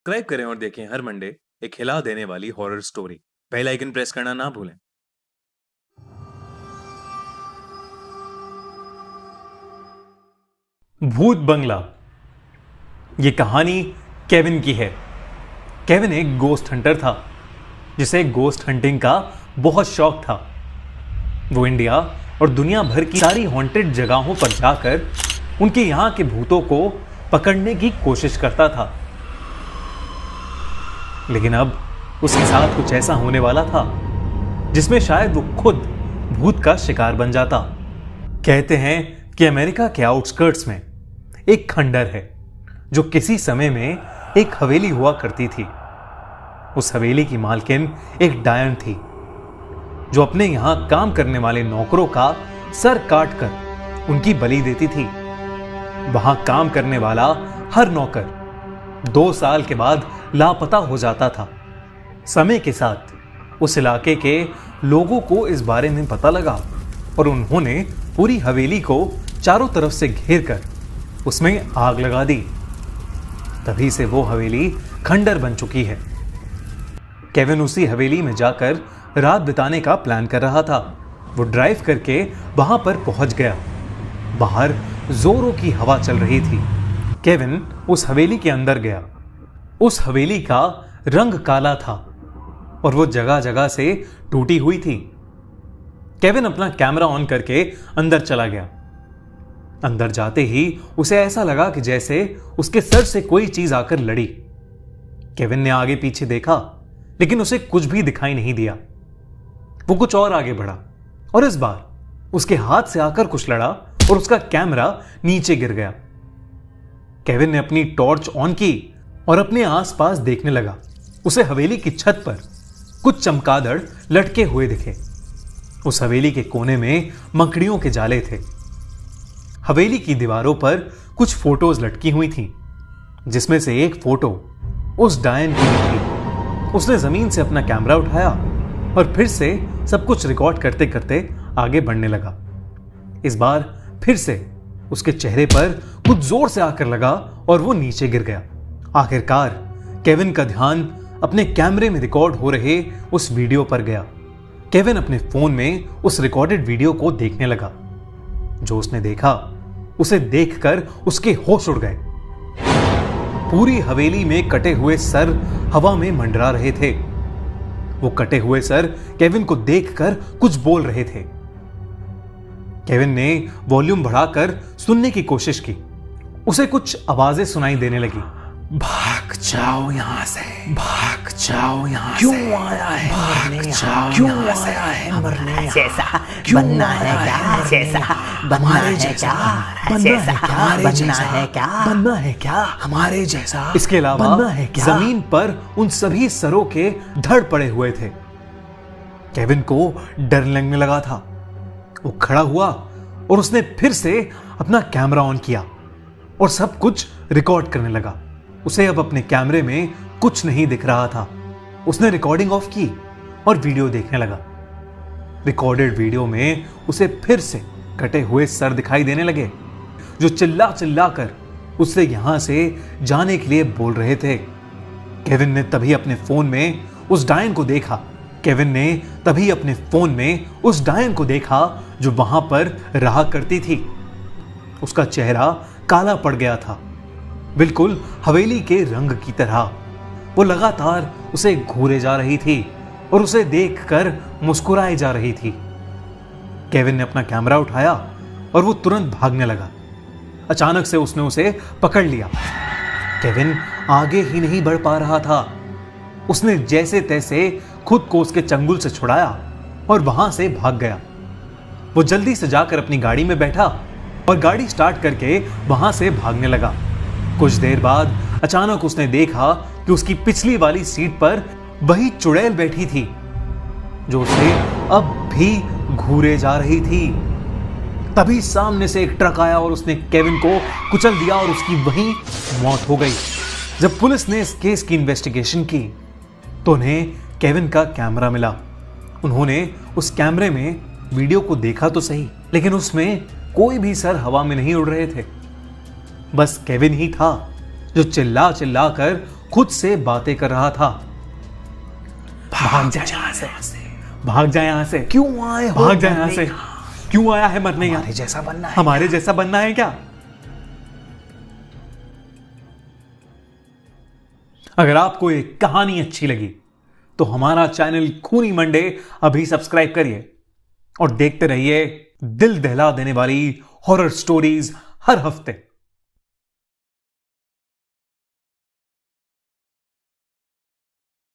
Subscribe करें और देखें हर मंडे एक हिला देने वाली horror story. Bell icon press करना ना भूलें। भूत बंगला। ये कहानी केविन की है। केविन एक गोस्ट हंटर था जिसे गोस्ट हंटिंग का बहुत शौक था। वो इंडिया और दुनिया भर की सारी हॉन्टेड जगहों पर जाकर उनके यहाँ के भूतों को पकड़ने की कोशिश करता था। लेकिन अब उसके साथ कुछ ऐसा होने वाला था जिसमें शायद वो खुद भूत का शिकार बन जाता। कहते हैं कि अमेरिका के आउटस्कर्ट्स में एक खंडर है जो किसी समय में एक हवेली हुआ करती थी। उस हवेली की मालकिन एक डायन थी जो अपने यहां काम करने वाले नौकरों का सर काट कर उनकी बलि देती थी। वहां काम करने वाला हर नौकर 2 साल के बाद लापता हो जाता था। समय के साथ उस इलाके के लोगों को इस बारे में पता लगा और उन्होंने पूरी हवेली को चारों तरफ से घेर कर उसमें आग लगा दी। तभी से वो हवेली खंडर बन चुकी है। केविन उसी हवेली में जाकर रात बिताने का प्लान कर रहा था। वो ड्राइव करके वहां पर पहुंच गया। बाहर जोरों की हवा चल रही थी। केविन उस हवेली के अंदर गया। उस हवेली का रंग काला था और वो जगह जगह से टूटी हुई थी। केविन अपना कैमरा ऑन करके अंदर चला गया। अंदर जाते ही उसे ऐसा लगा कि जैसे उसके सर से कोई चीज आकर लड़ी। केविन ने आगे पीछे देखा लेकिन उसे कुछ भी दिखाई नहीं दिया। वो कुछ और आगे बढ़ा और इस बार उसके हाथ से आकर कुछ लड़ा और उसका कैमरा नीचे गिर गया। केविन ने अपनी टॉर्च ऑन की और अपने आसपास देखने लगा। उसे हवेली की छत पर कुछ चमगादड़ लटके हुए दिखे। उस हवेली के कोने में मकड़ियों के जाले थे। हवेली की दीवारों पर कुछ फोटोज लटकी हुई थीं, जिसमें से एक फोटो उस डायन की थी। उसने जमीन से अपना कैमरा उठाया और फिर से सब कुछ रिकॉर्ड करते करते आगे बढ़ने लगा। इस बार फिर से उसके चेहरे पर कुछ जोर से आकर लगा और वो नीचे गिर गया। आखिरकार केविन का ध्यान अपने कैमरे में रिकॉर्ड हो रहे उस वीडियो पर गया। केविन अपने फोन में उस रिकॉर्डेड वीडियो को देखने लगा। जो उसने देखा उसे देखकर उसके होश उड़ गए। पूरी हवेली में कटे हुए सर हवा में मंडरा रहे थे। वो कटे हुए सर केविन को देखकर कुछ बोल रहे थे। केविन ने वॉल्यूम बढ़ाकर सुनने की कोशिश की। उसे कुछ आवाजें सुनाई देने लगी। भाग जाओ यहाँ से, भाग जाओ यहाँ से। क्यों आया है भाग जाओ क्यों यहाँ से। आया है मरने यहाँ? जैसा क्यों बनना आया है क्या? है जैसा बनना हमारे है जैसा क्या? बनना है जैसा क्या? हमारे बनना जैसा है क्या? बनना है क्या? हमारे जैसा इसके अलावा बनना है क्या? जमीन पर उन सभी सरों के धड़ पड़े हुए थे। केविन को डर लगने लगा था। वो खड़ा हुआ और उसने फिर से अपना कैमरा ऑन किया और सब कुछ रिकॉर्ड करने लगा। उसे अब अपने कैमरे में कुछ नहीं दिख रहा था। उसने रिकॉर्डिंग ऑफ की और वीडियो देखने लगा। रिकॉर्डेड वीडियो में उसे फिर से कटे हुए सर दिखाई देने लगे जो चिल्ला चिल्ला कर उससे यहां से जाने के लिए बोल रहे थे। केविन ने तभी अपने फोन में उस डायन को देखा। केविन ने तभी अपने फोन में उस डायन को देखा जो वहां पर रहा करती थी। उसका चेहरा काला पड़ गया था, बिल्कुल हवेली के रंग की तरह। वो लगातार उसे घूरे जा रही थी और उसे देखकर मुस्कुराए जा रही थी। केविन ने अपना कैमरा उठाया और वो तुरंत भागने लगा। अचानक से उसने उसे पकड़ लिया। केविन आगे ही नहीं बढ़ पा रहा था। उसने जैसे तैसे खुद को उसके चंगुल से छुड़ाया और वहां से भाग गया। वो जल्दी से जाकर अपनी गाड़ी में बैठा और गाड़ी स्टार्ट करके वहां से भागने लगा। कुछ देर बाद अचानक उसने देखा कि उसकी पिछली वाली सीट पर वही चुड़ैल बैठी थी जो उसे अब भी घूरे जा रही थी। तभी सामने से एक ट्रक आया और उसने केविन को कुचल दिया और उसकी वहीं मौत हो गई। जब पुलिस ने इस केस की इन्वेस्टिगेशन की तो उन्हें केविन का कैमरा मिला। उन्होंने उस कैमरे में वीडियो को देखा तो सही, लेकिन उसमें कोई भी सर हवा में नहीं उड़ रहे थे। बस केविन ही था जो चिल्ला चिल्ला कर खुद से बातें कर रहा था। भाग जा यहाँ से। भाग जा यहां से। क्यों आए हो भाग जा यहां मरने से। यहाँ? क्यों आया है मरने हमारे यहाँ? जैसा बनना है। हमारे जैसा बनना है क्या? अगर आपको ये कहानी अच्छी लगी तो हमारा चैनल खूनी मंडे अभी सब्सक्राइब करिए और देखते रहिए दिल दहला देने वाली हॉरर स्टोरीज हर हफ्ते।